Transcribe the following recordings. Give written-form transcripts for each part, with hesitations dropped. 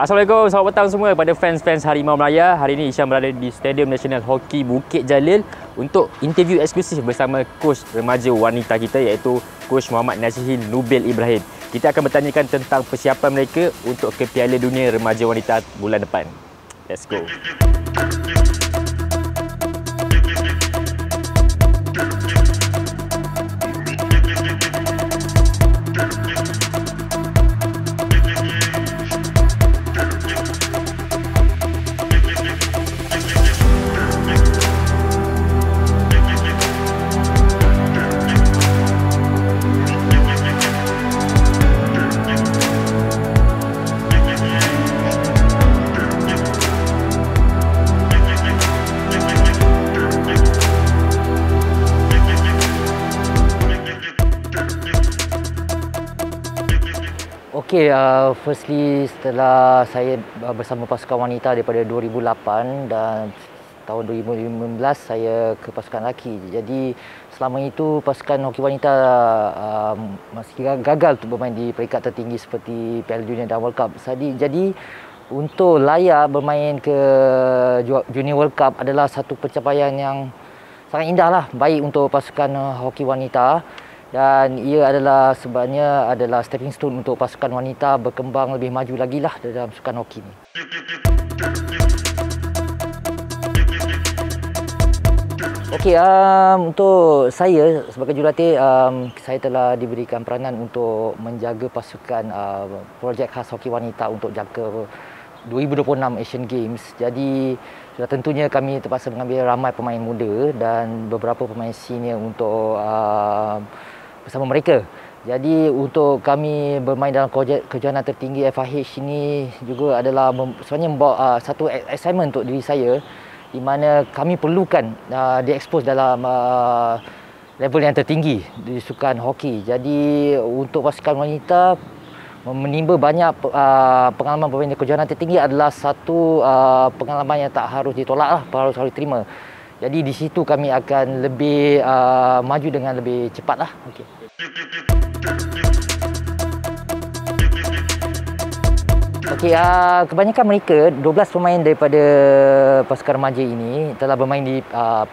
Assalamualaikum, selamat petang semua kepada fans-fans Harimau Melaya. Hari ini Isyam berada di Stadium Nasional Hoki Bukit Jalil untuk interview eksklusif bersama coach remaja wanita kita iaitu Coach Muhammad Nazihin Nubil Ibrahim. Kita akan bertanyakan tentang persiapan mereka untuk ke Piala Dunia Remaja Wanita bulan depan. Let's go. Okey, firstly setelah saya bersama pasukan wanita daripada 2008 dan tahun 2015 saya ke pasukan lelaki. Jadi selama itu pasukan hoki wanita masih gagal untuk bermain di peringkat tertinggi seperti Piala Dunia dan World Cup. Jadi untuk layak bermain ke Junior World Cup adalah satu pencapaian yang sangat indah lah, baik untuk pasukan hoki wanita. Dan ia adalah sebabnya adalah stepping stone untuk pasukan wanita berkembang lebih maju lagi lah dalam sukan hoki ni. Okey, untuk saya sebagai jurulatih, saya telah diberikan peranan untuk menjaga pasukan projek khas hoki wanita untuk jangka 2026 Asian Games. Jadi sudah tentunya kami terpaksa mengambil ramai pemain muda dan beberapa pemain senior untuk bersama mereka. Jadi untuk kami bermain dalam kejohanan tertinggi FIH ini juga adalah sebenarnya membawa satu assignment untuk diri saya, di mana kami perlukan diekspos dalam level yang tertinggi di sukan hoki. Jadi untuk pasukan wanita menimba banyak pengalaman bermain di kejohanan tertinggi adalah satu pengalaman yang tak harus ditolak lah, harus diterima. Jadi di situ kami akan lebih maju dengan lebih cepat lah. Okay. Okey, kebanyakan mereka 12 pemain daripada pasukan remaja ini telah bermain di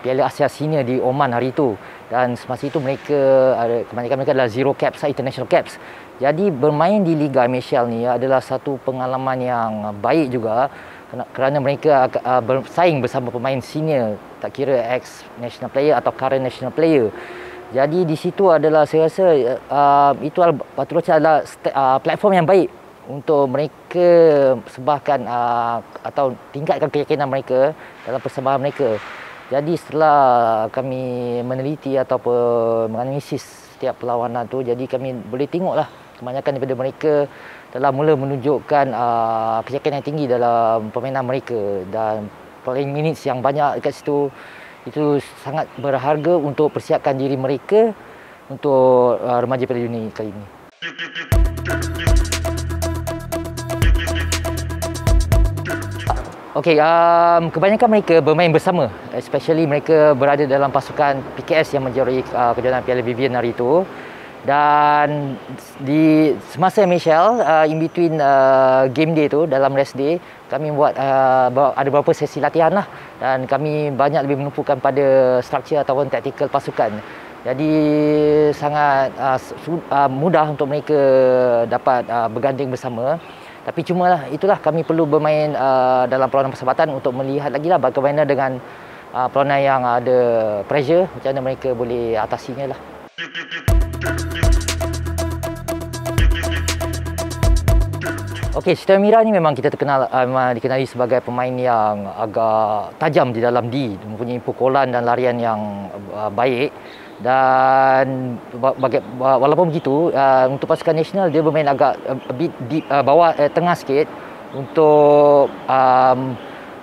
Piala Asia Senior di Oman hari itu, dan semasa itu kebanyakan mereka adalah zero caps, international caps. Jadi bermain di Liga MSL ni adalah satu pengalaman yang baik juga kerana mereka bersaing bersama pemain senior, tak kira ex national player atau current national player. Jadi di situ adalah saya rasa itu patutnya adalah platform yang baik untuk mereka sebahkan atau tingkatkan keyakinan mereka dalam persembahan mereka. Jadi setelah kami meneliti ataupun menganalisis setiap perlawanan tu, jadi kami boleh tengoklah kebanyakan daripada mereka telah mula menunjukkan keyakinan yang tinggi dalam permainan mereka, dan playing minutes yang banyak dekat situ itu sangat berharga untuk persiapkan diri mereka untuk remaja Piala Dunia kali ini. Okey, kebanyakan mereka bermain bersama, especially mereka berada dalam pasukan PKS yang menjuarai kejohanan Piala Vivian hari itu. Dan di semasa MSL, in between game day tu, dalam rest day, kami buat ada beberapa sesi latihan lah, dan kami banyak lebih menumpukan pada struktur ataupun taktikal pasukan. Jadi sangat mudah untuk mereka dapat berganding bersama. Tapi cuma itulah, kami perlu bermain dalam perlawanan persahabatan untuk melihat lagi lah bagaimana dengan perlawanan yang ada pressure, macam mana mereka boleh atasinya lah. Okey, Siti Amira ni memang kita dikenali sebagai pemain yang agak tajam di dalam D, mempunyai pukulan dan larian yang baik. Dan walaupun begitu, untuk pasukan nasional dia bermain agak di bawah tengah sikit untuk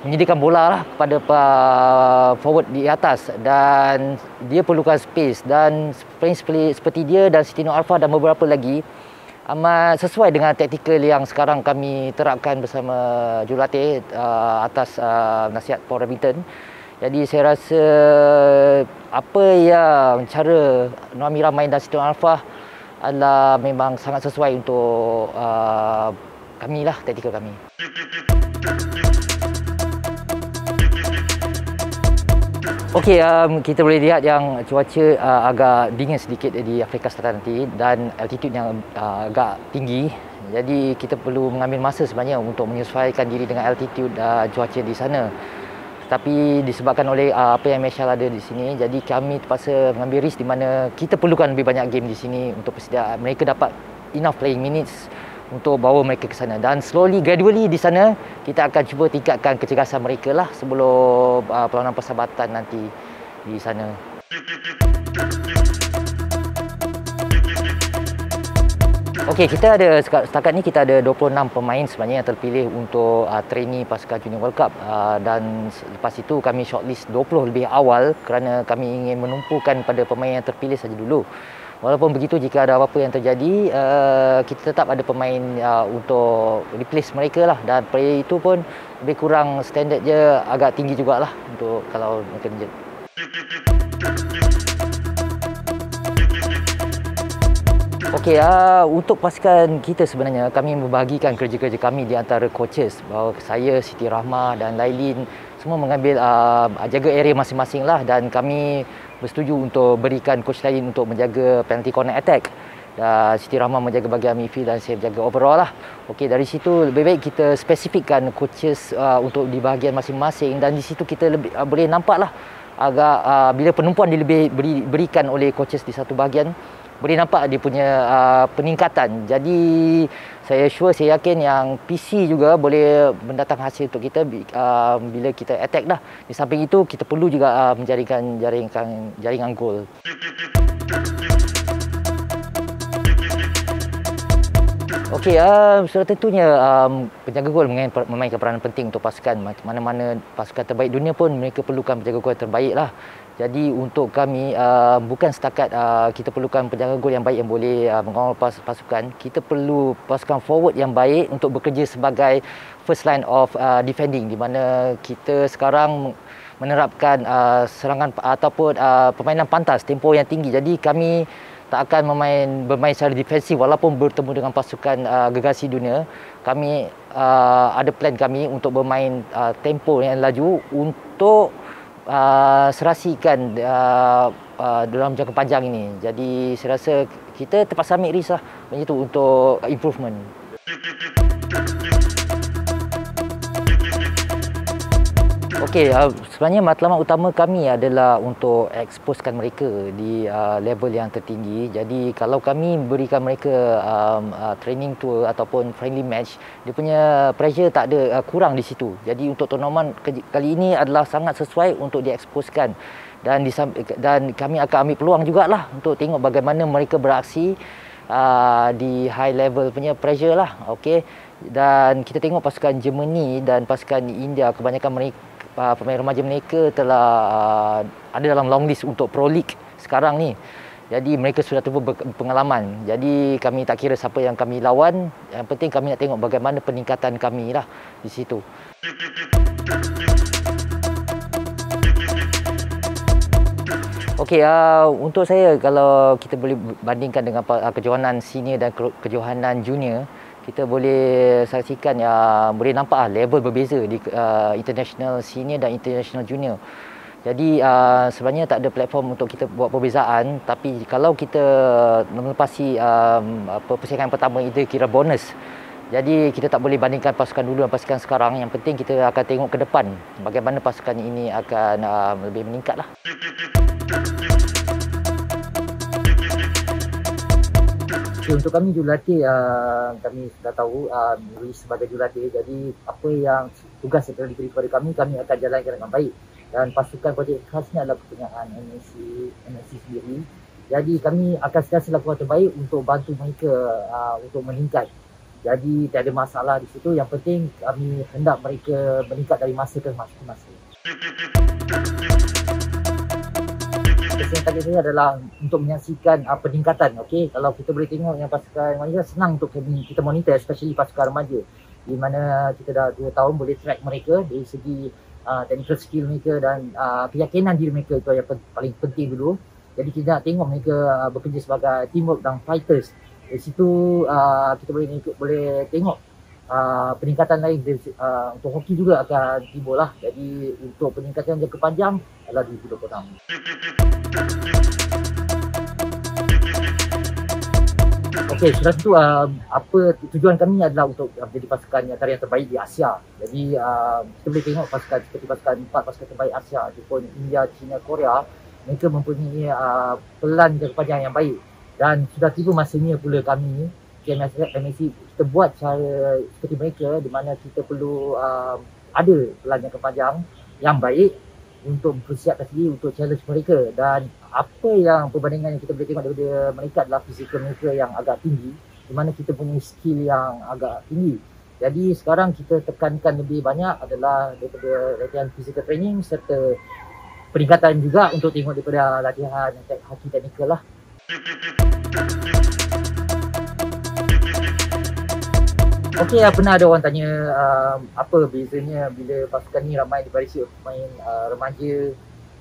menyediakan bola lah kepada forward di atas, dan dia perlukan space. Dan seperti dia dan Siti Nur Alfa dan beberapa lagi amat sesuai dengan taktikal yang sekarang kami terapkan bersama jurulatih atas nasihat Paul Remington. Jadi saya rasa apa yang cara Nur Amira main dan Siti Nur Alfa adalah memang sangat sesuai untuk kami lah, taktikal kami. Okey, kita boleh lihat yang cuaca agak dingin sedikit di Afrika Selatan nanti dan altitude yang agak tinggi. Jadi kita perlu mengambil masa sebenarnya untuk menyesuaikan diri dengan altitude cuaca di sana. Tapi disebabkan oleh apa yang Meshal ada di sini, jadi kami terpaksa mengambil risk di mana kita perlukan lebih banyak game di sini untuk persediaan mereka dapat enough playing minutes untuk bawa mereka ke sana. Dan slowly, gradually di sana kita akan cuba tingkatkan kecergasan mereka lah sebelum perlawanan persahabatan nanti di sana. Okey, kita ada setakat ni kita ada 26 pemain sebenarnya yang terpilih untuk trainee pasukan Junior World Cup, dan lepas itu kami shortlist 20 lebih awal kerana kami ingin menumpukan pada pemain yang terpilih saja dulu. Walaupun begitu, jika ada apa-apa yang terjadi, kita tetap ada pemain untuk replace mereka lah, dan player itu pun lebih kurang standard je agak tinggi jugalah untuk kalau mereka injured. Okey, untuk pasukan kita sebenarnya kami membahagikan kerja-kerja kami di antara coaches, bahawa saya, Siti Rahmah dan Lailin semua mengambil jaga area masing-masing lah, dan kami bersetuju untuk berikan coach lain untuk menjaga penalty corner attack. Siti Rahmah menjaga bahagian midfield dan saya menjaga overall lah. Okey, dari situ lebih baik kita spesifikkan coaches untuk di bahagian masing-masing, dan di situ kita lebih boleh nampak lah agak bila penumpuan diberikan oleh coaches di satu bahagian, boleh nampak dia punya peningkatan. Jadi saya yakin yang PC juga boleh mendatang hasil untuk kita bila kita attack dah. Di samping itu kita perlu juga menjaringkan jaringan gol. Okey, sudah tentunya penjaga gol memainkan peranan penting untuk pasukan. Mana-mana pasukan terbaik dunia pun mereka perlukan penjaga gol terbaik lah. Jadi untuk kami bukan setakat kita perlukan penjaga gol yang baik yang boleh mengawal pasukan, kita perlu pasukan forward yang baik untuk bekerja sebagai first line of defending, di mana kita sekarang menerapkan serangan ataupun permainan pantas, tempo yang tinggi. Jadi kami tak akan bermain secara defensif walaupun bertemu dengan pasukan gergasi dunia. Kami ada plan kami untuk bermain tempo yang laju untuk serasikan dalam jangka panjang ini. Jadi saya rasa kita terpaksa ambil risk lah macam tu untuk improvement. Okey, sebenarnya matlamat utama kami adalah untuk exposekan mereka di level yang tertinggi. Jadi kalau kami berikan mereka training tour ataupun friendly match, dia punya pressure tak ada kurang di situ. Jadi untuk tournament kali ini adalah sangat sesuai untuk diexposekan, dan kami akan ambil peluang jugalah untuk tengok bagaimana mereka beraksi di high level punya pressure lah. Okey, dan kita tengok pasukan Germany dan pasukan India, kebanyakan mereka pemain remaja mereka telah ada dalam long list untuk Pro League sekarang ni. Jadi mereka sudah cuba berpengalaman. Jadi kami tak kira siapa yang kami lawan, yang penting kami nak tengok bagaimana peningkatan kami lah di situ. Okey, untuk saya kalau kita boleh bandingkan dengan kejohanan senior dan kejohanan junior, kita boleh saksikan boleh nampak level berbeza di international senior dan international junior. Jadi sebenarnya tak ada platform untuk kita buat perbezaan, tapi kalau kita melepasi persaingan pertama itu kira bonus. Jadi kita tak boleh bandingkan pasukan dulu dan pasukan sekarang. Yang penting kita akan tengok ke depan bagaimana pasukan ini akan lebih meningkat lah. Okay, untuk kami jurulatih, kami sudah tahu sebagai jurulatih, jadi apa yang tugas yang telah diberi kepada kami akan jalankan dengan baik. Dan pasukan projek khasnya adalah pertanyaan MSC sendiri. Jadi kami akan sentiasa lakukan terbaik untuk bantu mereka untuk meningkat. Jadi tak ada masalah di situ. Yang penting kami hendak mereka meningkat dari masa ke masa. Kesan target saya adalah untuk menyaksikan peningkatan. Okey, kalau kita boleh tengok yang pasukan remaja senang untuk kita monitor, especially pasukan remaja, di mana kita dah 2 tahun boleh track mereka dari segi technical skill mereka dan keyakinan diri mereka. Itu yang paling penting dulu. Jadi kita nak tengok mereka bekerja sebagai teamwork dan fighters. Dari situ kita boleh tengok peningkatan lain untuk hoki juga akan timbul lah. Jadi untuk peningkatan jangka panjang adalah 2026. Okey, sudah tentu apa tujuan kami adalah untuk menjadi pasukan yang tarian terbaik di Asia. Jadi kita boleh tengok pasukan seperti empat pasukan terbaik Asia, Jepun, India, China, Korea, mereka mempunyai pelan jangka panjang yang baik. Dan sudah tiba masanya pula kami MSC kita buat cara seperti mereka, di mana kita perlu ada pelan jangka panjang yang baik untuk mempersiapkan diri untuk challenge mereka. Dan apa yang perbandingan yang kita boleh tengok daripada mereka adalah fizikal mereka yang agak tinggi, di mana kita punya skill yang agak tinggi. Jadi sekarang kita tekankan lebih banyak adalah daripada latihan physical training serta peningkatan juga untuk tengok daripada latihan hoki teknikal lah. Okey, pernah ada orang tanya apa bezanya bila pasukan ni ramai dibarisi pemain remaja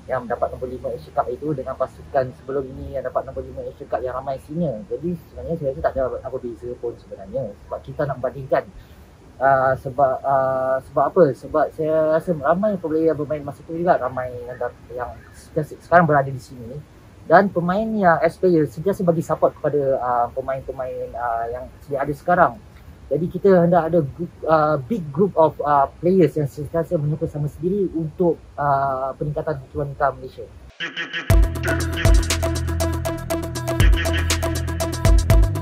yang mendapat nombor 5 Asia Cup itu dengan pasukan sebelum ini yang dapat nombor 5 Asia Cup yang ramai senior. Jadi sebenarnya saya rasa tak ada apa beza pun sebenarnya, sebab kita nak bandingkan sebab apa? Sebab saya rasa ramai player yang bermain masa tu juga, ramai yang sekarang berada di sini. Dan pemain yang ex-player sentiasa bagi support kepada pemain-pemain yang sedia ada sekarang. Jadi kita hendak ada big group of players yang sentiasa menyokong sama sendiri untuk peningkatan hoki wanita Malaysia.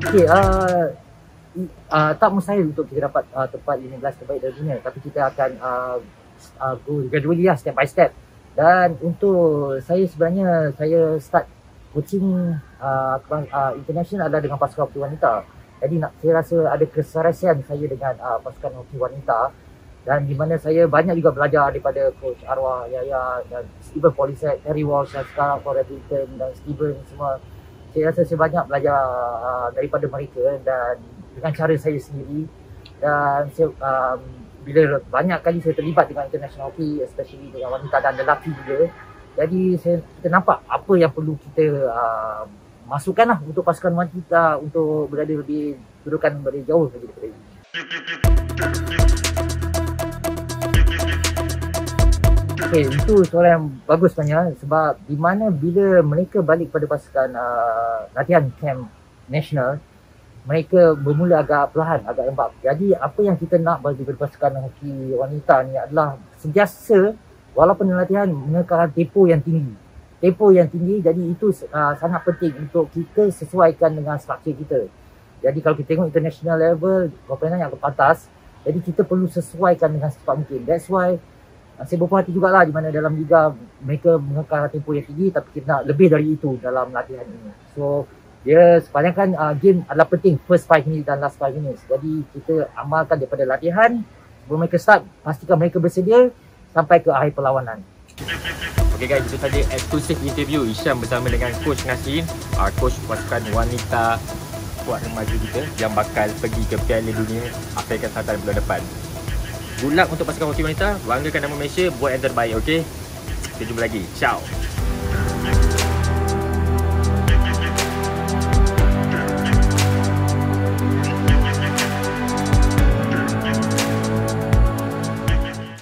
Okay, tak mustahil untuk kita dapat tempat 15 terbaik dari dunia, tapi kita akan go gradually lah, step by step. Dan untuk saya sebenarnya, saya start coaching international adalah dengan pasukan hoki wanita. Jadi saya rasa ada keserasian saya dengan pasukan hoki wanita, dan di mana saya banyak juga belajar daripada coach Arwah, Yaya dan Steven Polisek, Terry Walsh dan sekarang Corey Hilton dan Steven semua. Saya rasa saya banyak belajar daripada mereka dan dengan cara saya sendiri. Dan saya, bila banyak kali saya terlibat dengan international hoki, especially dengan wanita dan lelaki juga, jadi kita nampak apa yang perlu kita masukkanlah untuk pasukan wanita untuk berada lebih dudukan lebih jauh lagi daripada ini. Okay, itu soalan yang bagus sebenarnya, sebab di mana bila mereka balik pada pasukan latihan camp national, mereka bermula agak perlahan, agak lembab. Jadi apa yang kita nak bagi pasukan hoki wanita ni adalah sentiasa walaupun dalam latihan mengekalkan tempo yang tinggi. Tempo yang tinggi, jadi itu sangat penting untuk kita sesuaikan dengan struktur kita. Jadi kalau kita tengok international level, permainan yang pantas, jadi kita perlu sesuaikan dengan secepat mungkin. That's why saya berpuas hati jugalah di mana dalam liga mereka mengekalkan tempo yang tinggi, tapi kita nak lebih dari itu dalam latihan ini. So dia sepanjangkan game adalah penting, first 5 minutes dan last 5 minutes. Jadi kita amalkan daripada latihan sebelum mereka start, pastikan mereka bersedia sampai ke akhir perlawanan. Okay guys, itu saja eksklusif interview Hisham bersama dengan Coach Nasihin, coach pasukan wanita kuat remaja kita yang bakal pergi ke Piala Dunia Afrika Selatan bulan depan. Good luck untuk pasukan hoki wanita, banggakan nama Malaysia, buat yang terbaik, okay? Kita jumpa lagi, ciao.